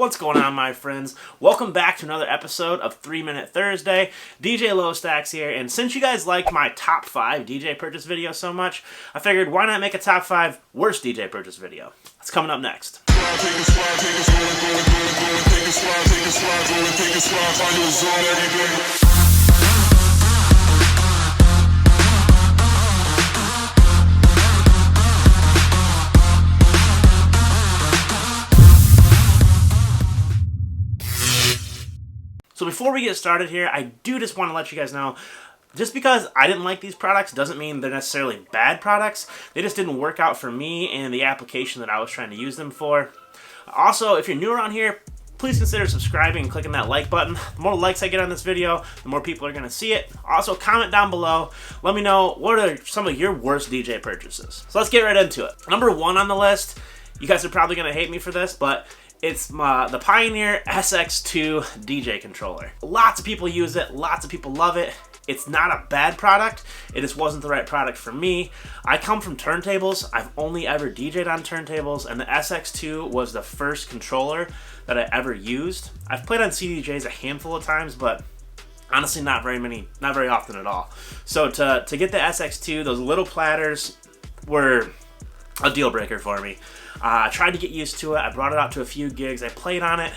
What's going on, my friends? Welcome back to another episode of 3 Minute Thursday. DJ LoStax here, and since you guys liked my top 5 DJ purchase video so much, I figured why not make a top 5 worst DJ purchase video. That's coming up next. So before we get started here, I do just want to let you guys know, just because I didn't like these products doesn't mean they're necessarily bad products. They just didn't work out for me and the application that I was trying to use them for. Also, if you're new around here, please consider subscribing and clicking that like button. The more likes I get on this video, the more people are going to see it. Also, comment down below. Let me know what are some of your worst DJ purchases. So let's get right into it. Number 1 on the list, you guys are probably going to hate me for this, but it's the Pioneer SX2 DJ controller. Lots of people use it, lots of people love it. It's not a bad product, it just wasn't the right product for me. I come from turntables, I've only ever DJ'd on turntables, and the SX2 was the first controller that I ever used. I've played on CDJs a handful of times, but honestly not very often at all. So to get the SX2, those little platters were a deal breaker for me. I tried to get used to it. I brought it out to a few gigs. I played on it,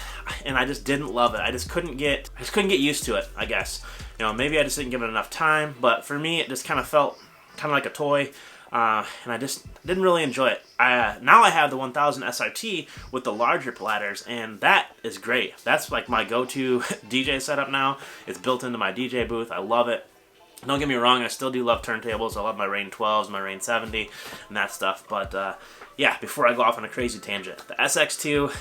and I just didn't love it. I just couldn't get used to it, I guess. You know, maybe I just didn't give it enough time, but for me, it just kind of felt kind of like a toy, and I just didn't really enjoy it. Now I have the 1000 SRT with the larger platters, and that is great. That's like my go-to DJ setup now. It's built into my DJ booth. I love it. Don't get me wrong, I still do love turntables. I love my Rain 12s, my Rain 70, and that stuff. But yeah, before I go off on a crazy tangent, the SX2,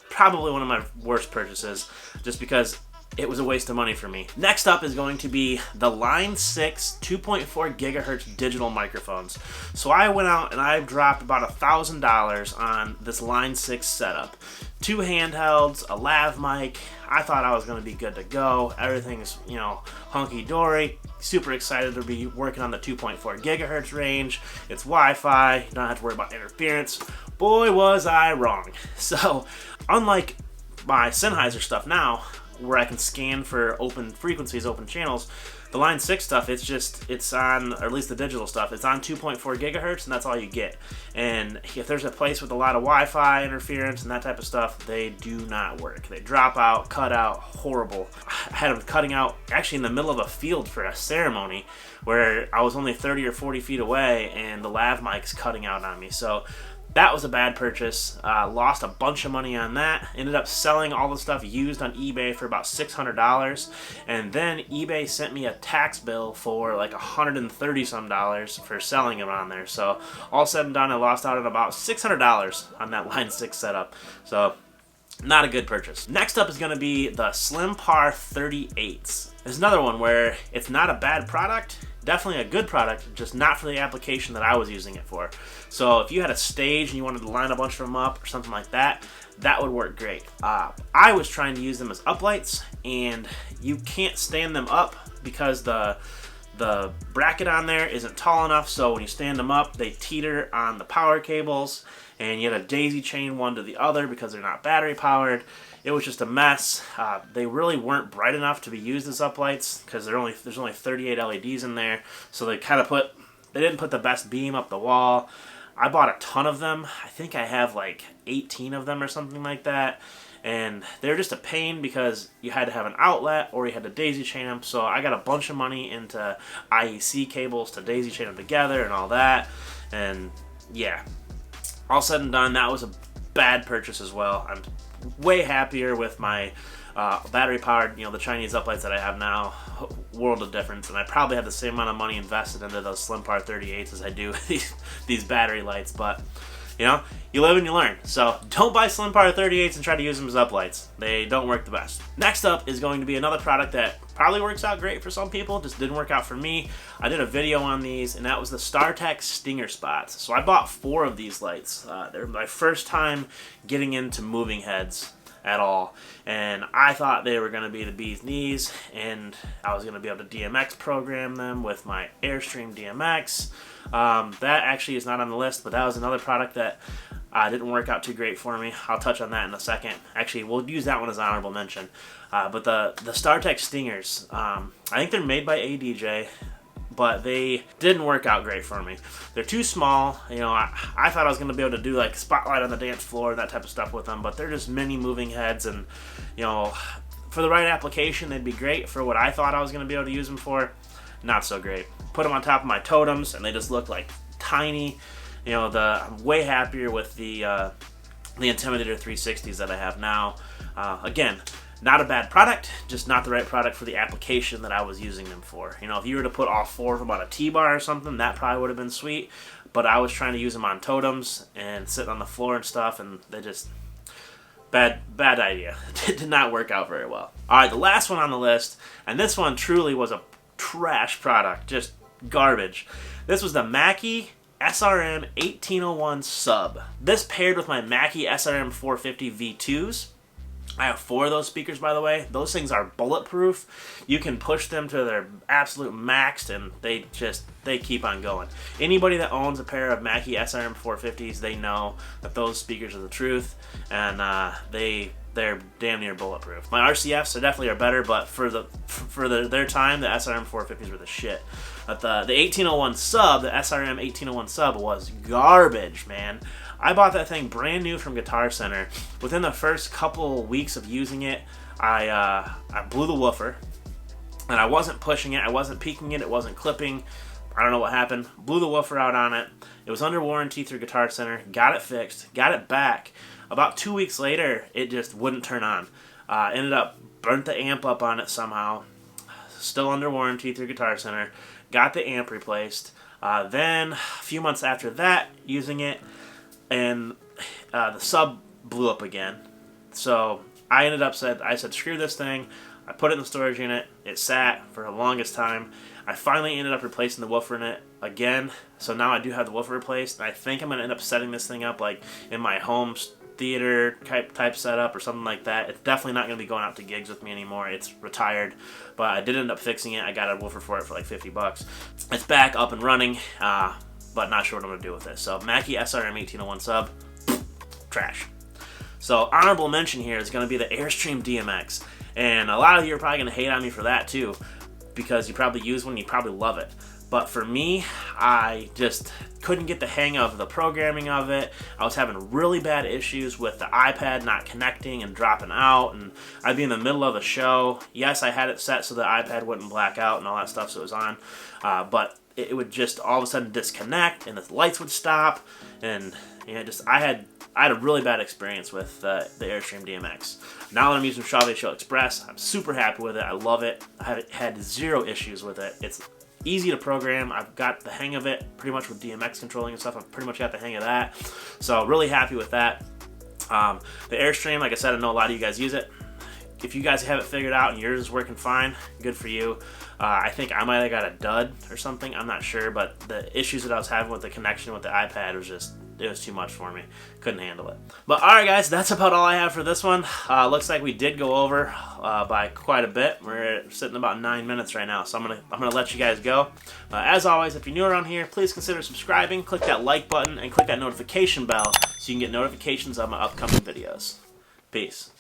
probably one of my worst purchases, just because it was a waste of money for me. Next up is going to be the Line 6 2.4 gigahertz digital microphones. So I went out and I dropped about $1,000 on this Line 6 setup. 2 handhelds, a lav mic. I thought I was going to be good to go. Everything's, you know, hunky-dory. Super excited to be working on the 2.4 gigahertz range. It's Wi-Fi. You don't have to worry about interference. Boy, was I wrong. So, unlike my Sennheiser stuff now, where I can scan for open frequencies, open channels, the Line 6 stuff, it's on, or at least the digital stuff, it's on 2.4 gigahertz, and that's all you get. And if there's a place with a lot of Wi-Fi interference and that type of stuff, they do not work. They drop out, cut out, horrible. I had them cutting out actually in the middle of a field for a ceremony where I was only 30 or 40 feet away, and the lav mic's cutting out on me. So that was a bad purchase. Lost a bunch of money on that. Ended up selling all the stuff used on eBay for about $600. And then eBay sent me a tax bill for like $130 some for selling them on there. So all said and done, I lost out on about $600 on that Line 6 setup. So not a good purchase. Next up is going to be the Slim Par 38s. There's another one where it's not a bad product. Definitely a good product, just not for the application that I was using it for. So if you had a stage and you wanted to line a bunch of them up or something like that, that would work great. I was trying to use them as uplights, and you can't stand them up because the bracket on there isn't tall enough, so when you stand them up, they teeter on the power cables, and you had to daisy chain one to the other because they're not battery powered. It was just a mess. They really weren't bright enough to be used as uplights because there's only 38 LEDs in there, so they didn't put the best beam up the wall. I bought a ton of them. I think I have like 18 of them or something like that, and they're just a pain because you had to have an outlet or you had to daisy chain them. So I got a bunch of money into IEC cables to daisy chain them together and all that, and yeah, all said and done, that was a bad purchase as well. I'm way happier with my battery powered, the Chinese uplights that I have now. World of difference, and I probably have the same amount of money invested into those Slim Par 38s as I do these battery lights, but you live and you learn. So don't buy Slim Par 38s and try to use them as uplights. They don't work the best. Next up is going to be another product that probably works out great for some people, just didn't work out for me. I did a video on these, and that was the Startech Stinger spots. So I bought 4 of these lights. They're my first time getting into moving heads at all, and I thought they were going to be the bee's knees, and I was going to be able to DMX program them with my Airstream DMX. That actually is not on the list, but that was another product that Didn't work out too great for me. I'll touch on that in a second. Actually, we'll use that one as an honorable mention. But the Startech Stingers, I think they're made by ADJ, but they didn't work out great for me. They're too small. You know, I thought I was going to be able to do like spotlight on the dance floor and that type of stuff with them, but they're just mini moving heads, and you know, for the right application, they'd be great. For what I thought I was going to be able to use them for, not so great. Put them on top of my totems, and they just look like tiny. You know, I'm way happier with the Intimidator 360s that I have now. Again, not a bad product, just not the right product for the application that I was using them for. You know, if you were to put all four of them on a T-bar or something, that probably would have been sweet. But I was trying to use them on totems and sitting on the floor and stuff, and they just... Bad idea. It did not work out very well. Alright, the last one on the list, and this one truly was a trash product. Just garbage. This was the Mackie SRM 1801 sub. This paired with my Mackie SRM 450 V2s. I have 4 of those speakers, by the way. Those things are bulletproof. You can push them to their absolute max, and they keep on going. Anybody that owns a pair of Mackie SRM 450s, they know that those speakers are the truth, and they're damn near bulletproof. My RCFs definitely are better, but for their time, the SRM 450s were the shit. But the 1801 sub, the SRM 1801 sub, was garbage, man. I bought that thing brand new from Guitar Center. Within the first couple weeks of using it, I blew the woofer, and I wasn't pushing it, I wasn't peaking it, it wasn't clipping. I don't know what happened. Blew the woofer out on it. It was under warranty through Guitar Center. Got it fixed. Got it back. About 2 weeks later, it just wouldn't turn on. Ended up burnt the amp up on it somehow. Still under warranty through Guitar Center. Got the amp replaced. Then, a few months after that, using it, and the sub blew up again. So I said, screw this thing. I put it in the storage unit. It sat for the longest time. I finally ended up replacing the woofer in it again. So now I do have the woofer replaced. And I think I'm going to end up setting this thing up like in my home theater type setup or something like that. It's definitely not going to be going out to gigs with me anymore. It's retired. But I did end up fixing it. I got a woofer for it for like $50. It's back up and running. But not sure what I'm going to do with it. So Mackie SRM 1801 sub, trash. So honorable mention here is going to be the Airstream DMX. And a lot of you are probably going to hate on me for that too, because you probably use one, you probably love it. But for me, I just couldn't get the hang of the programming of it. I was having really bad issues with the iPad not connecting and dropping out, and I'd be in the middle of a show. Yes, I had it set so the iPad wouldn't black out and all that stuff, so it was on, but it would just all of a sudden disconnect, and the lights would stop, and you know, I had a really bad experience with the Airstream DMX. Now that I'm using Chauvet Show Express, I'm super happy with it. I love it. I have had zero issues with it. It's easy to program. I've got the hang of it pretty much with DMX controlling and stuff. I've pretty much got the hang of that. So really happy with that. The Airstream, like I said, I know a lot of you guys use it. If you guys have it figured out and yours is working fine, good for you. I think I might have got a dud or something. I'm not sure, but the issues that I was having with the connection with the iPad was just, it was too much for me. Couldn't handle it. But alright guys, that's about all I have for this one. Looks like we did go over by quite a bit. We're sitting about 9 minutes right now, so I'm gonna let you guys go. As always, if you're new around here, please consider subscribing, click that like button, and click that notification bell so you can get notifications of my upcoming videos. Peace.